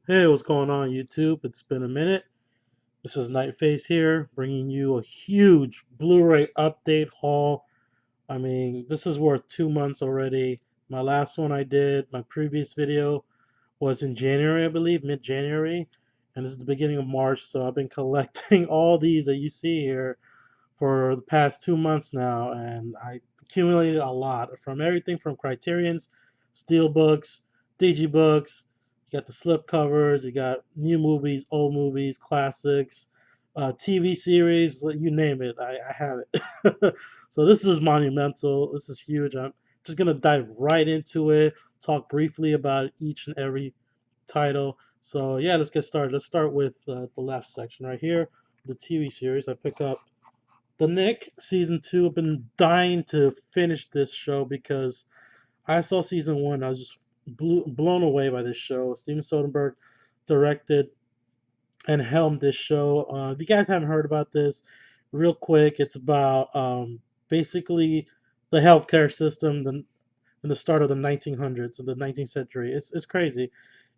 Hey, what's going on, YouTube? It's been a minute. This is Nightface here, bringing you a huge Blu-ray update haul. I mean, this is worth 2 months already. My last one I did, my previous video, was in January, I believe, mid-January, and this is the beginning of March. So I've been collecting all these that you see here for the past 2 months now, and I accumulated a lot from everything from Criterions, Steelbooks, Digibooks. You got the slipcovers, you got new movies, old movies, classics, TV series, you name it, I have it. So this is monumental. This is huge. I'm just gonna dive right into it, talk briefly about each and every title. So yeah, let's get started. Let's start with the left section right here, the TV series. I picked up the Nick season two. I've been dying to finish this show because I saw season one. I was just blown away by this show. Steven Soderbergh directed and helmed this show. If you guys haven't heard about this, real quick, it's about basically the healthcare system in the start of the 1900s, of the 19th century. It's crazy.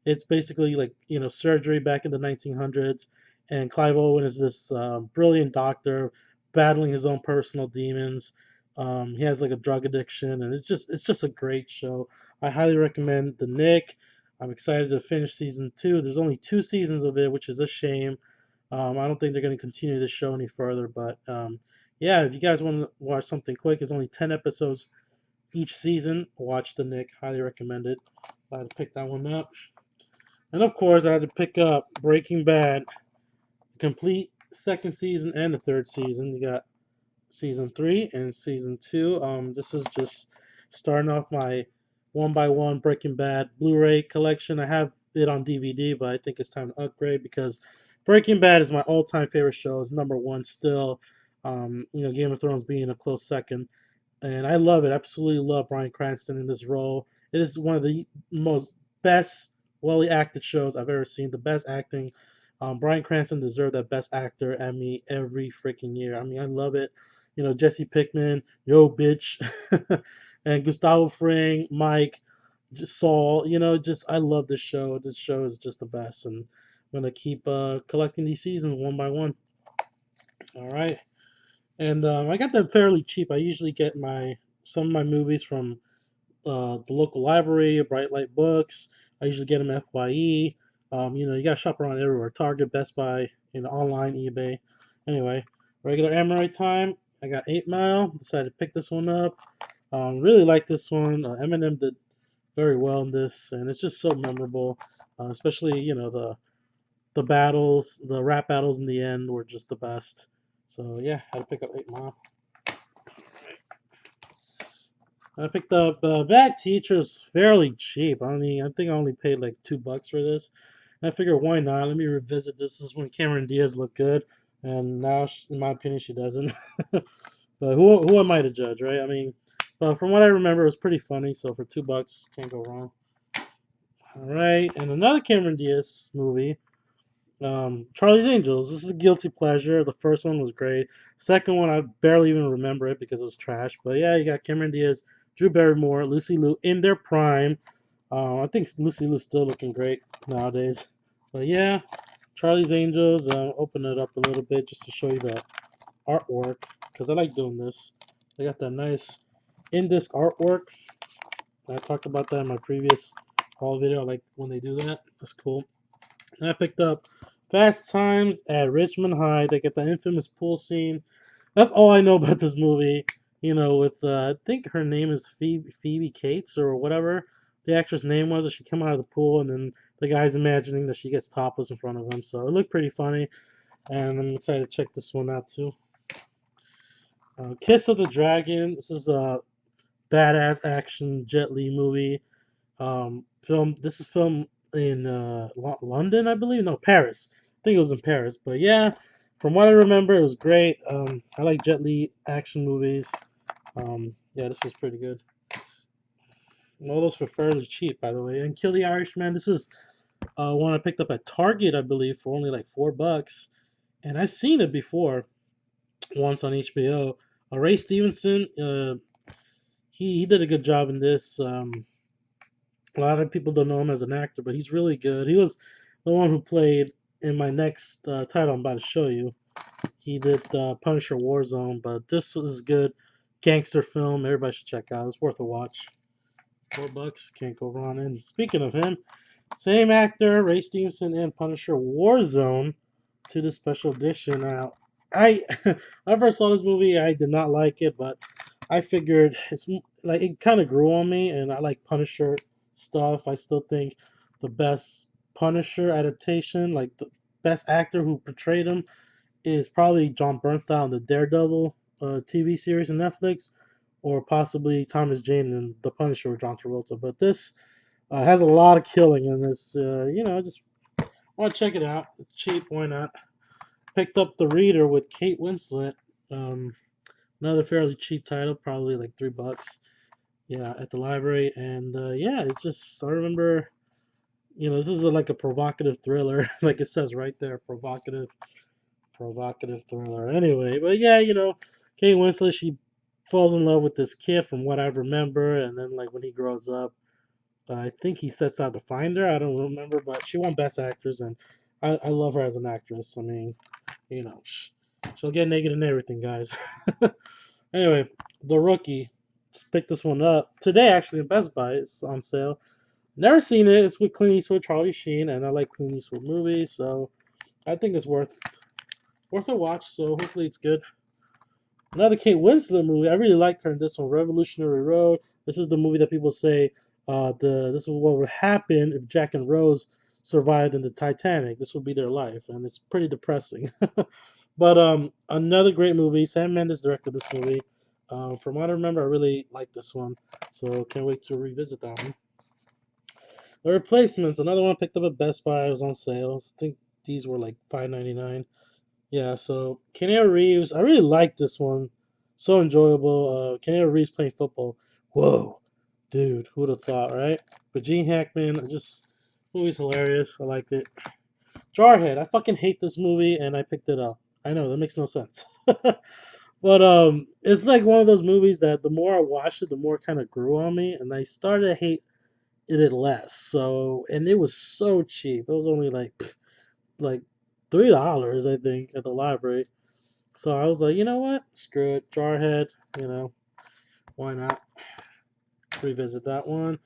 It's basically like surgery back in the 1900s, and Clive Owen is this brilliant doctor battling his own personal demons. He has like a drug addiction, and it's just a great show. I highly recommend The Nick. I'm excited to finish season two. There's only 2 seasons of it, which is a shame. I don't think they're going to continue the show any further, but yeah, if you guys want to watch something quick, it's only 10 episodes each season. Watch The Nick. Highly recommend it. I had to pick that one up. And of course, I had to pick up Breaking Bad, complete second season and the third season. You got season three and season two. This is just starting off my one by one Breaking Bad Blu-ray collection. I have it on DVD, but I think it's time to upgrade because Breaking Bad is my all-time favorite show. It's number one still. Game of Thrones being a close second, and I love it. Absolutely love Bryan Cranston in this role. It is one of the most best, well acted shows I've ever seen. The best acting. Bryan Cranston deserved that Best Actor Emmy every freaking year. I mean, I love it. Jesse Pinkman, yo bitch, and Gustavo Fring, Mike, just Saul. Just I love this show. This show is just the best, and I'm gonna keep collecting these seasons one by one. All right. And I got them fairly cheap. I usually get my some of my movies from the local library, Bright Light Books. I usually get them FYE. You gotta shop around everywhere: Target, Best Buy, online, eBay. Anyway, regular Amorite time. I got 8 Mile. Decided to pick this one up. Really like this one. Eminem did very well in this, and it's just so memorable. Especially the battles, the rap battles in the end were just the best. So yeah, had to pick up 8 Mile. I picked up Bad Teachers fairly cheap. I think I only paid like $2 for this. And I figured why not? Let me revisit this. This is when Cameron Diaz looked good, and now, in my opinion, she doesn't. But who am I to judge, right? I mean, but from what I remember, it was pretty funny. So for $2, can't go wrong. All right, and another Cameron Diaz movie, Charlie's Angels. This is a guilty pleasure. The first one was great. Second one, I barely even remember it because it was trash. But yeah, you got Cameron Diaz, Drew Barrymore, Lucy Liu in their prime. I think Lucy Liu's still looking great nowadays. But yeah, Charlie's Angels. Open it up a little bit just to show you the artwork because I like doing this. They got that nice in-disc artwork. I talked about that in my previous haul video. I like when they do that. That's cool. And I picked up Fast Times at Richmond High. They get the infamous pool scene. That's all I know about this movie. With I think her name is Phoebe Cates or whatever the actress name was. She came out of the pool and then the guy's imagining that she gets topless in front of him. So it looked pretty funny, and I'm excited to check this one out too. Kiss of the Dragon. This is a badass action Jet Li movie. Film. This is filmed in London, I believe. No, Paris. I think it was in Paris. But yeah, from what I remember, it was great. I like Jet Li action movies. Yeah, this is pretty good. And all those for fairly cheap, by the way. And Kill the Irishman. This is one I picked up at Target, I believe, for only like $4. And I've seen it before, once on HBO. Ray Stevenson. He did a good job in this. A lot of people don't know him as an actor, but he's really good. He was the one who played in my next title I'm about to show you. He did Punisher Warzone, but this was good gangster film. Everybody should check out. It's worth a watch. $4, can't go wrong. And speaking of him, same actor, Ray Stevenson in Punisher Warzone to the special edition. Now, I when I first saw this movie, I did not like it, but I figured it's like it kind of grew on me, and I like Punisher stuff. I still think the best Punisher adaptation, like the best actor who portrayed him, is probably John Bernthal in the Daredevil TV series on Netflix, or possibly Thomas Jane in The Punisher with John Travolta. But this has a lot of killing in this. Just want to check it out. It's cheap, why not? Picked up The Reader with Kate Winslet. Um, Another fairly cheap title, probably like $3. Yeah, at the library, and yeah, it just I remember. This is like a provocative thriller, like it says right there, provocative thriller. Anyway, but yeah, Kate Winslet, she falls in love with this kid from what I remember, and then like when he grows up, I think he sets out to find her. I don't remember, but she won Best Actress, and I love her as an actress. I mean, she'll get naked and everything, guys. Anyway, The Rookie. Just picked this one up today, actually, in Best Buy. It's on sale. Never seen it. It's with Clint Eastwood, Charlie Sheen, and I like Clint Eastwood movies, so I think it's worth a watch. So hopefully it's good. Another Kate Winslet movie. I really liked her in this one, Revolutionary Road. This is the movie that people say this is what would happen if Jack and Rose survived in the Titanic. This would be their life, and it's pretty depressing. But another great movie. Sam Mendes directed this movie. From what I remember, I really liked this one, so can't wait to revisit that one. The Replacements. Another one I picked up at Best Buy. It was on sale. I think these were like $5.99. Yeah, so Keanu Reeves, I really like this one. So enjoyable. Keanu Reeves playing football. Whoa, dude, who would have thought, right? But Gene Hackman, just movie's hilarious. I liked it. Jarhead, I fucking hate this movie, and I picked it up. I know that makes no sense, but it's like one of those movies that the more I watched it, the more it kind of grew on me, and I started to hate it less. So, and it was so cheap. It was only like $3, I think, at the library. So I was like, you know what? Screw it. Jarhead, why not revisit that one?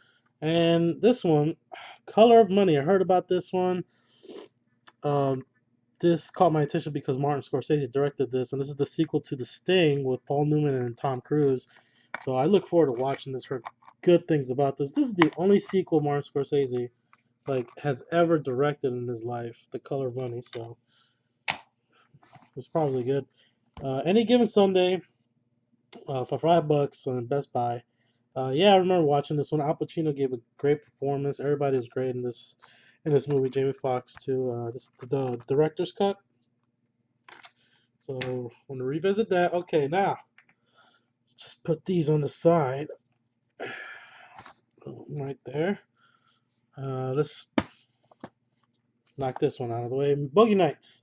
And this one, Color of Money. I heard about this one. Um, this caught my attention because Martin Scorsese directed this, and this is the sequel to The Sting with Paul Newman and Tom Cruise. So I look forward to watching this. Heard good things about this. This is the only sequel Martin Scorsese has ever directed in his life. The Color of Money. So it's probably good. Any given Sunday, for $5 on Best Buy. Yeah, I remember watching this one. Al Pacino gave a great performance. Everybody was great in this movie. Jamie Foxx too. This the director's cut. So I want to revisit that. Okay, now just put these on the side, right there. Let's knock this one out of the way. Boogie Nights.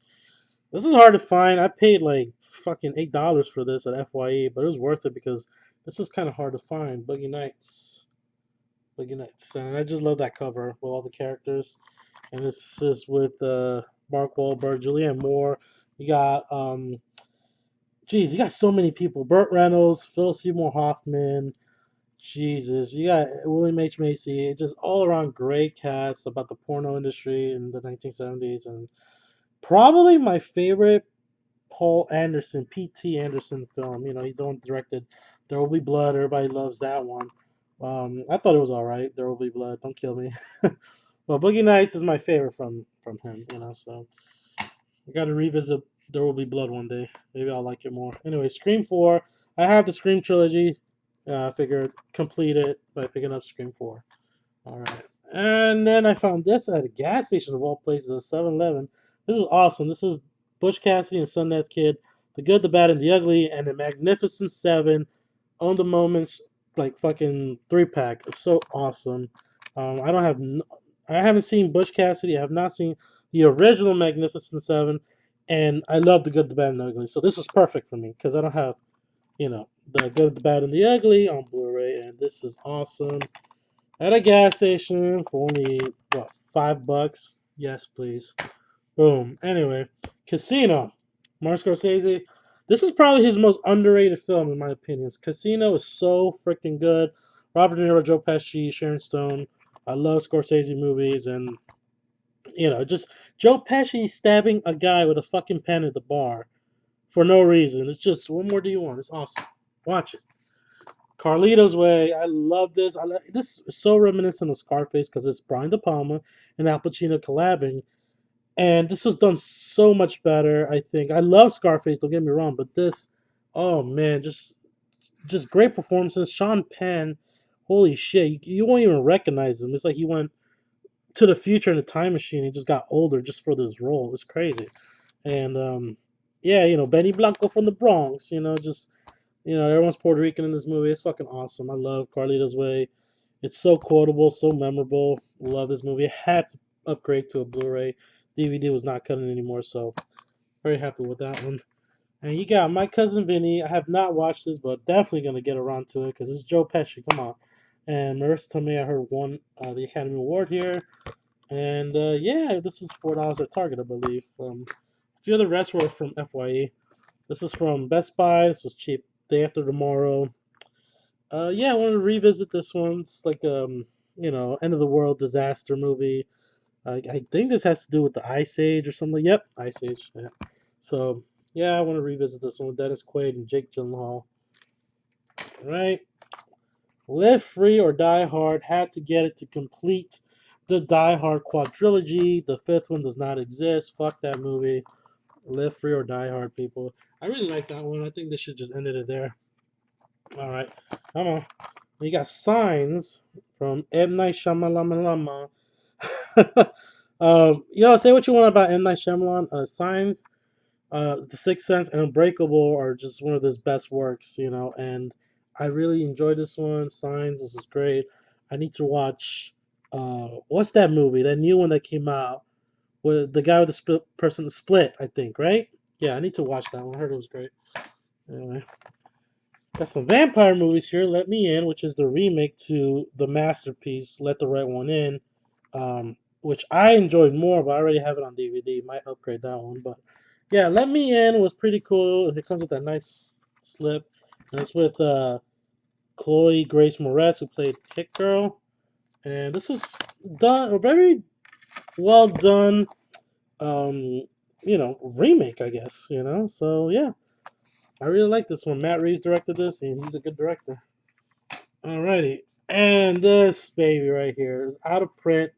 This is hard to find. I paid like fucking $8 for this at FYE, but it was worth it because this is kind of hard to find. Boogie Nights. Boogie Nights. And I just love that cover with all the characters. And this is with Mark Wahlberg, Julianne Moore. You got you got so many people. Burt Reynolds, Philip Seymour Hoffman. Jesus, you got William H. Macy. Just all around great cast about the porno industry in the 1970s, and probably my favorite Paul Anderson, P.T. Anderson film. He's the one who directed There Will Be Blood. Everybody loves that one. I thought it was alright. There Will Be Blood. Don't kill me. Well, Boogie Nights is my favorite from him. So I got to revisit There Will Be Blood one day. Maybe I'll like it more. Anyway, Scream 4. I have the Scream trilogy. I figured complete it by picking up Scream 4. All right. And then I found this at a gas station of all places, a 7-Eleven. This is awesome. This is Butch Cassidy and Sundance Kid, The Good, the Bad, and the Ugly, and the Magnificent Seven on the Moments, like fucking 3-pack. It's so awesome. I haven't seen Butch Cassidy. I have not seen the original Magnificent Seven, and I love The Good, the Bad, and the Ugly. So this was perfect for me because I don't have, The Good, the Bad, and the Ugly on Blu-ray, and this is awesome at a gas station for only $5. Yes, please. Boom. Anyway, Casino. Martin Scorsese. This is probably his most underrated film, in my opinion. Casino is so freaking good. Robert De Niro, Joe Pesci, Sharon Stone. I love Scorsese movies, and just Joe Pesci stabbing a guy with a fucking pen at the bar for no reason. It's just, what more do you want? It's awesome. Watch it. Carlito's Way. I love this. This is so reminiscent of Scarface because it's Brian De Palma and Al Pacino collabing, and this was done so much better. I think I love Scarface. Don't get me wrong, but this, oh man, just great performances. Sean Penn, holy shit, you won't even recognize him. It's like he went to the future in a time machine. He just got older just for this role. It's crazy. And yeah, Benny Blanco from the Bronx. Just everyone's Puerto Rican in this movie. It's fucking awesome. I love Carlito's Way. It's so quotable, so memorable. Love this movie. I had to upgrade to a Blu-ray. DVD was not cutting anymore, so very happy with that one. And you got My Cousin Vinny. I have not watched this, but definitely gonna get around to it because it's Joe Pesci. Come on. And Marissa Tomei, I heard, won the Academy Award here. And yeah, this is $4 at Target, I believe. A few of the rest were from FYE. This is from Best Buy. This was cheap. Day After Tomorrow. Yeah, I wanted to revisit this one. It's like end of the world disaster movie. I think this has to do with the Ice Age or something. Yep, Ice Age. Yeah. So yeah, I want to revisit this one with Dennis Quaid and Jake Gyllenhaal. Right. Live Free or Die Hard. Had to get it to complete the Die Hard quadrilogy. The fifth one does not exist. Fuck that movie. Live Free or Die Hard, people. I really like that one. I think they should just ended it there. All right, come on. We got Signs from M Night Shyamalan. Say what you want about M Night Shyamalan. Signs, The Sixth Sense, and Unbreakable are just one of his best works. And I really enjoyed this one. Signs, this is great. I need to watch. What's that movie? That new one that came out with the guy with the split. I think, right? Yeah, I need to watch that one. I heard it was great. Anyway. Got some vampire movies here. Let Me In, which is the remake to the masterpiece Let the Right One In, which I enjoyed more, but I already have it on DVD. Might upgrade that one, but yeah, Let Me In was pretty cool. It comes with that nice slip, and it's with Chloe Grace Moretz, who played Hit Girl, and this was done a very well done, remake, I guess. So yeah. I really like this one. Matt Reeves directed this, and he's a good director. Alrighty. And this baby right here is out of print,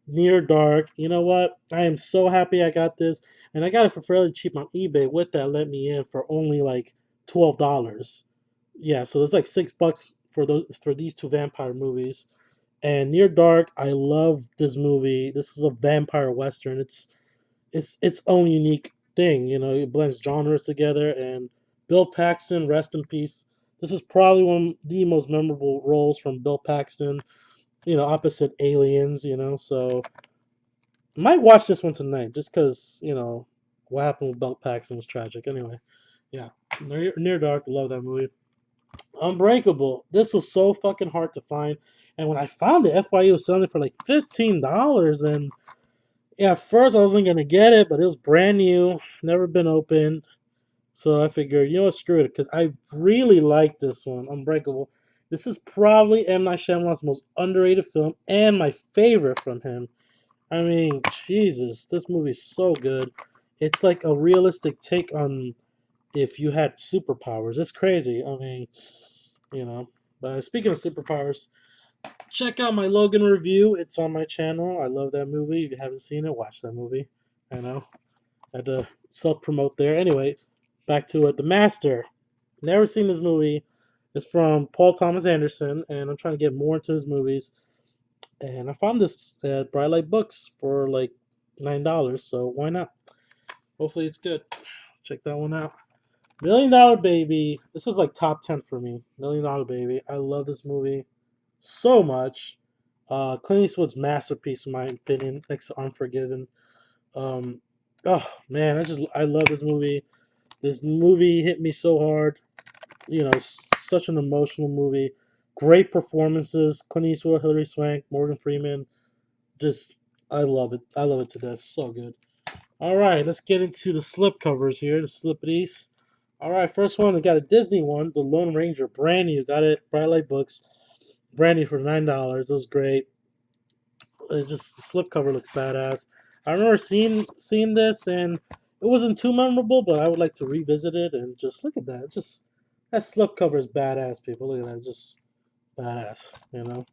near dark. You know what? I am so happy I got this. And I got it for fairly cheap on eBay with that Let Me In for only like $12. Yeah, so it's like $6 for these two vampire movies. And Near Dark, I love this movie. This is a vampire western. It's its own unique thing. It blends genres together. And Bill Paxton, rest in peace. This is probably one of the most memorable roles from Bill Paxton. Opposite Aliens. So might watch this one tonight just because what happened with Bill Paxton was tragic. Anyway, yeah, Near Dark, love that movie. Unbreakable. This was so fucking hard to find, and when I found it, FYE was selling it for like $15, and yeah, at first I wasn't gonna get it, but it was brand new, never been opened. So I figured, screw it, because I really like this one, Unbreakable. This is probably M. Night Shyamalan's most underrated film and my favorite from him. I mean, Jesus, this movie's so good. It's like a realistic take on if you had superpowers. It's crazy. I mean, you know. But speaking of superpowers, check out my Logan review. It's on my channel. I love that movie. If you haven't seen it, watch that movie. I know. I had to self promote there. Anyway, back to it. The Master. Never seen this movie. It's from Paul Thomas Anderson, and I'm trying to get more into his movies. And I found this at Bright Light Books for like $9, so why not? Hopefully it's good. Check that one out. Million Dollar Baby. This is like top 10 for me. Million Dollar Baby. I love this movie so much. Clint Eastwood's masterpiece, in my opinion, next to Unforgiven. Um, oh man, I love this movie. This movie hit me so hard. Such an emotional movie. Great performances. Clint Eastwood, Hilary Swank, Morgan Freeman. Just I love it. I love it to death. So good. All right, let's get into the slip covers here, the slippities. All right, first one, we got a Disney one, The Lone Ranger, brand new. Got it, Bright Light Books, brand new for $9. It was great. It's just the slipcover looks badass. I remember seeing this and it wasn't too memorable, but I would like to revisit it and just look at that. Just that slipcover is badass, people. Look at that, just badass. You know,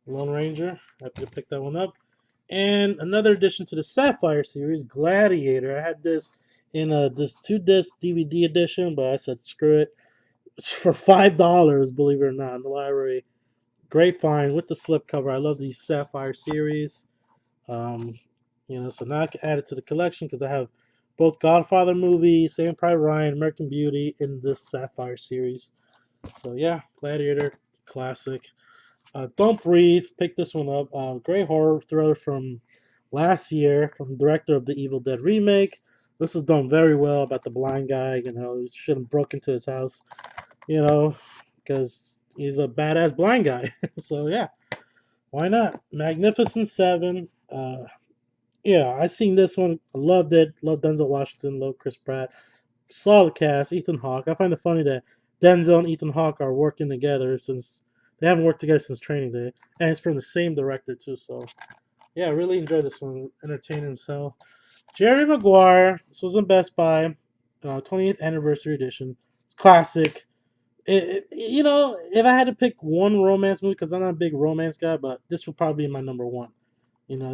Lone Ranger. Happy to pick that one up. And another addition to the Sapphire series, Gladiator. I had this in this 2 disc DVD edition, but I said screw it. For $5, believe it or not, in the library. Great find with the slipcover. I love these Sapphire series. Um, so now I can add it to the collection because I have both Godfather movies, Saving Private Ryan, American Beauty in this Sapphire series. So yeah, Gladiator, classic. Don't Breathe, pick this one up. Great horror thriller from last year from the director of the Evil Dead remake. This was done very well about the blind guy. He should have broke into his house, because he's a badass blind guy. So yeah, why not? Magnificent Seven. Yeah, I seen this one. I loved it. Love Denzel Washington. Love Chris Pratt. Saw the cast. Ethan Hawke. I find it funny that Denzel and Ethan Hawke are working together since they haven't worked together since Training Day, and it's from the same director too. So yeah, I really enjoyed this one. Entertaining. So Jerry Maguire. This was in Best Buy, 20th anniversary edition. It's classic. If I had to pick one romance movie, because I'm not a big romance guy, but this would probably be my number one.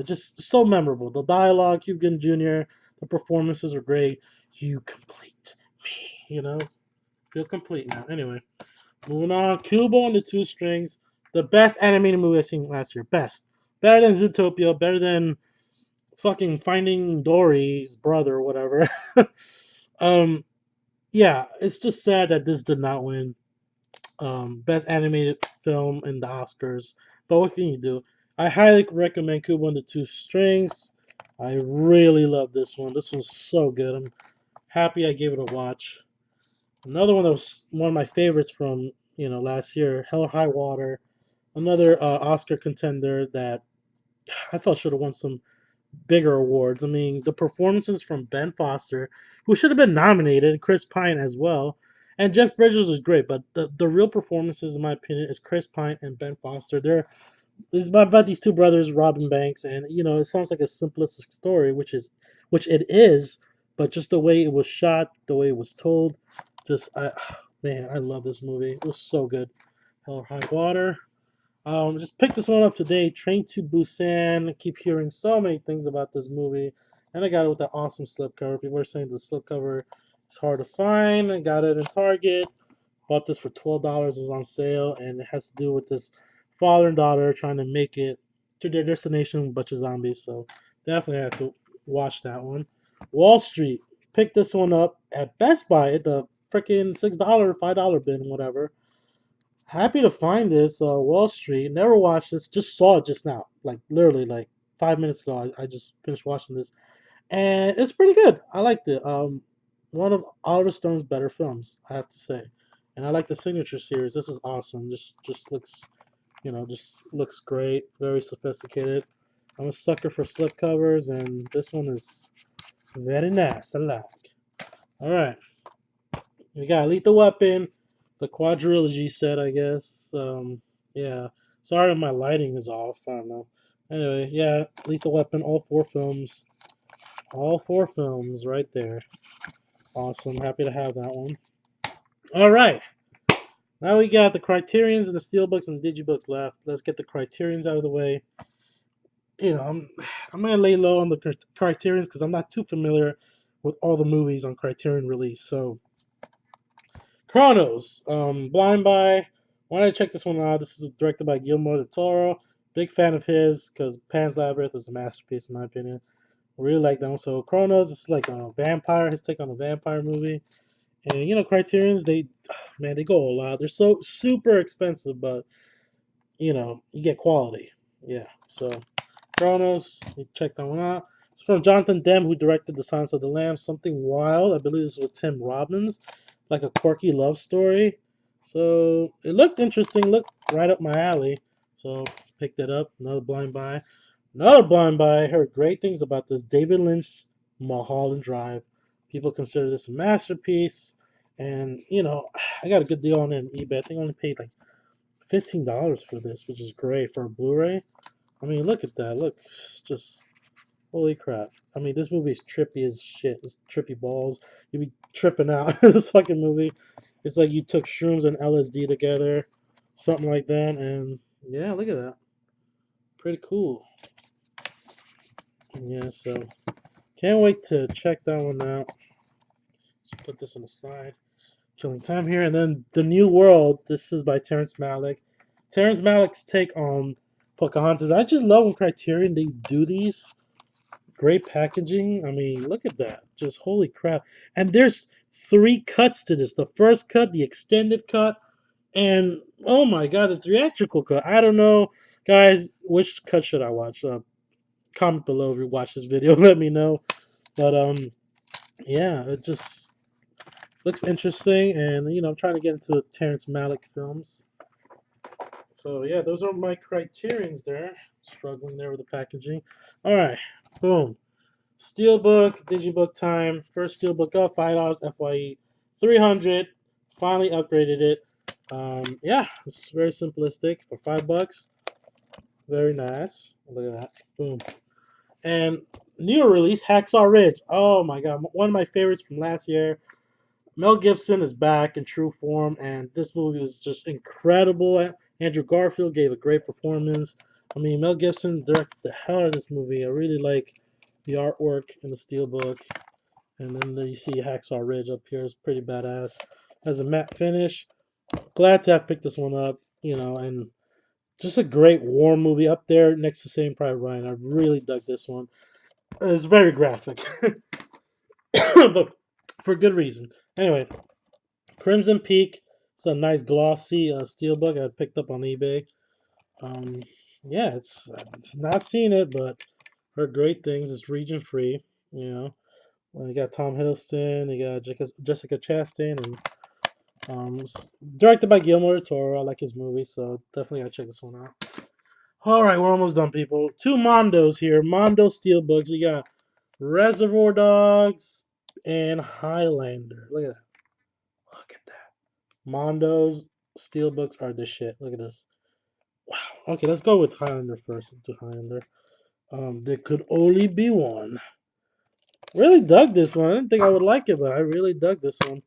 Just so memorable. The dialogue, Hugh Grant Jr., the performances are great. You complete me. Feel complete now. Anyway, moving on. Kubo and the Two Strings, the best animated movie I've seen last year. Best. Better than Zootopia. Better than fucking Finding Dory's brother or whatever. um, yeah, it's just sad that this did not win best animated film in the Oscars. But what can you do? I highly recommend Kubo and the Two Strings. I really love this one. This one's so good. I'm happy I gave it a watch. Another one that was one of my favorites from last year, Hell or High Water. Another Oscar contender that I felt should have won some bigger awards. I mean, the performances from Ben Foster, who should have been nominated, Chris Pine as well, and Jeff Bridges was great. But the real performances, in my opinion, is Chris Pine and Ben Foster. This is about these two brothers, Robin Banks, and it sounds like a simplistic story, which it is, but just the way it was shot, the way it was told, man, I love this movie. It was so good. Hell or High Water. Just picked this one up today. Train to Busan. I keep hearing so many things about this movie, and I got it with that awesome slipcover. People are saying the slipcover is hard to find. I got it in Target. Bought this for $12. It was on sale, and it has to do with this father and daughter trying to make it to their destination with a bunch of zombies. So definitely have to watch that one. Wall Street. Picked this one up at Best Buy at the freaking $6, $5 bin, whatever. Happy to find this Wall Street. Never watched this. Just saw it just now. Like literally like 5 minutes ago. I just finished watching this, and it's pretty good. I liked it. One of Oliver Stone's better films, I have to say. And I like the Signature series. This is awesome. Just looks, just looks great. Very sophisticated. I'm a sucker for slipcovers, and this one is very nice. I like. All right. We got Lethal Weapon, the quadrilogy set, I guess. Yeah. Sorry if my lighting is off. I don't know. Anyway, yeah, Lethal Weapon, all 4 films. All 4 films right there. Awesome. Happy to have that one. All right. Now we got the Criterions and the Steelbooks and the Digibooks left. Let's get the Criterions out of the way. I'm gonna lay low on the Criterions because I'm not too familiar with all the movies on Criterion release. So Chronos, Blind Buy. Why don't I check this one out? This is directed by Guillermo del Toro. Big fan of his because Pan's Labyrinth is a masterpiece in my opinion. I really like that one. So Chronos is like a vampire, his take on a vampire movie. And Criterions, they go all out. They're so super expensive, but you get quality. Yeah. So Chronos, you check that one out. It's from Jonathan Demme, who directed The Silence of the Lambs. Something Wild. I believe this was with Tim Robbins, like a quirky love story. So it looked interesting, looked right up my alley. So picked it up. Another blind buy. Another blind buy. I heard great things about this David Lynch Mulholland Drive. People consider this a masterpiece, and I got a good deal on it on eBay. I think I only paid like $15 for this, which is great for a Blu-ray. I mean, look at that. Look, it's just holy crap. I mean, this movie is trippy as shit. It's trippy balls. You be tripping out in this fucking movie. It's like you took shrooms and LSD together, something like that. And yeah, look at that. Pretty cool. Yeah, so can't wait to check that one out. Let's put this on the side. Killing time here. And then The New World. This is by Terrence Malick. Terrence Malick's take on Pocahontas. I just love when Criterion they do these. Great packaging. I mean, look at that. Just holy crap. And there's 3 cuts to this. The first cut, the extended cut, and oh my god, the theatrical cut. I don't know, guys, which cut should I watch? Comment below if you watch this video. Let me know. But yeah, it just looks interesting, and I'm trying to get into Terrence Malick films. So yeah, those are my Criterions there. Struggling there with the packaging. All right, boom. Steelbook, Digibook time. First Steelbook up, $5 FYE, 300. Finally upgraded it. Yeah, it's very simplistic for $5. Very nice. Look at that. Boom. And new release, Hacksaw Ridge. Oh my god, one of my favorites from last year. Mel Gibson is back in true form, and this movie was just incredible. Andrew Garfield gave a great performance. I mean, Mel Gibson directed the hell out of this movie. I really like the artwork in the steelbook. And then you see Hacksaw Ridge up here. It's pretty badass. Has a matte finish. Glad to have picked this one up, and just a great war movie up there next to Saving Private Ryan. I really dug this one. It's very graphic, but for good reason. Anyway, Crimson Peak. It's a nice glossy steelbook I picked up on eBay. Um, yeah, it's not seen it, but heard great things. It's region free. You got Tom Hiddleston, you got Jessica Chastain, and directed by Guillermo del Toro. I like his movies, so definitely gotta check this one out. All right, we're almost done, people. 2 Mondos here. Mondo Steelbooks. You got Reservoir Dogs and Highlander. Look at that. Look at that. Mondo's Steelbooks are the shit. Look at this. Wow. Okay, let's go with Highlander first. Do Highlander. There could only be one. Really dug this one. I didn't think I would like it, but I really dug this one.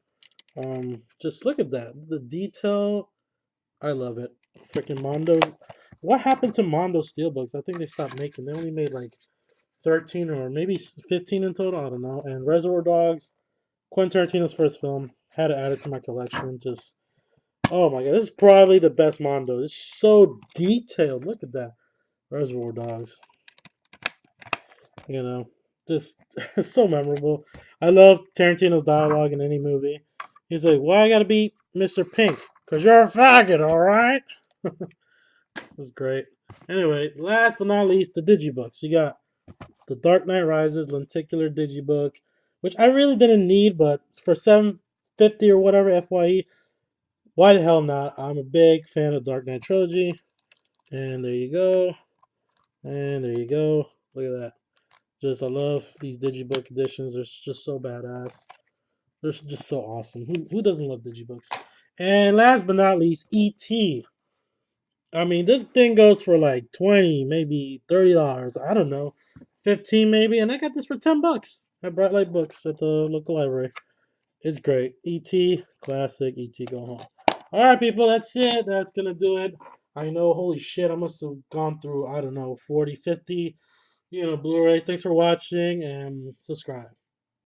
Just look at that. The detail. I love it. Freaking Mondo. What happened to Mondo Steelbooks? I think they stopped making. They only made like 13 or maybe 15 in total. I don't know. And Reservoir Dogs, Quentin Tarantino's first film. Had to add it to my collection. Just, oh my god. This is probably the best Mondo. It's so detailed. Look at that. Reservoir Dogs. Just so memorable. I love Tarantino's dialogue in any movie. He's like, "Why I gotta be Mr. Pink? Cause you're a faggot, all right." That's great. Anyway, last but not least, the Digibooks. You got the Dark Knight Rises lenticular Digibook, which I really didn't need, but for $7.50 or whatever FYE, why the hell not? I'm a big fan of Dark Knight trilogy, and there you go, and there you go. Look at that. I love these Digibook editions. They're just so badass. They're just so awesome. Who doesn't love Digibooks? And last but not least, E.T. I mean, this thing goes for like 20, maybe $30. I don't know, 15 maybe. And I got this for $10 at Bright Light Books at the local library. It's great. E.T. classic. E.T. go home. All right, people. That's it. That's gonna do it. I know. Holy shit! I must have gone through, I don't know, 40, 50, Blu-rays. Thanks for watching and subscribe.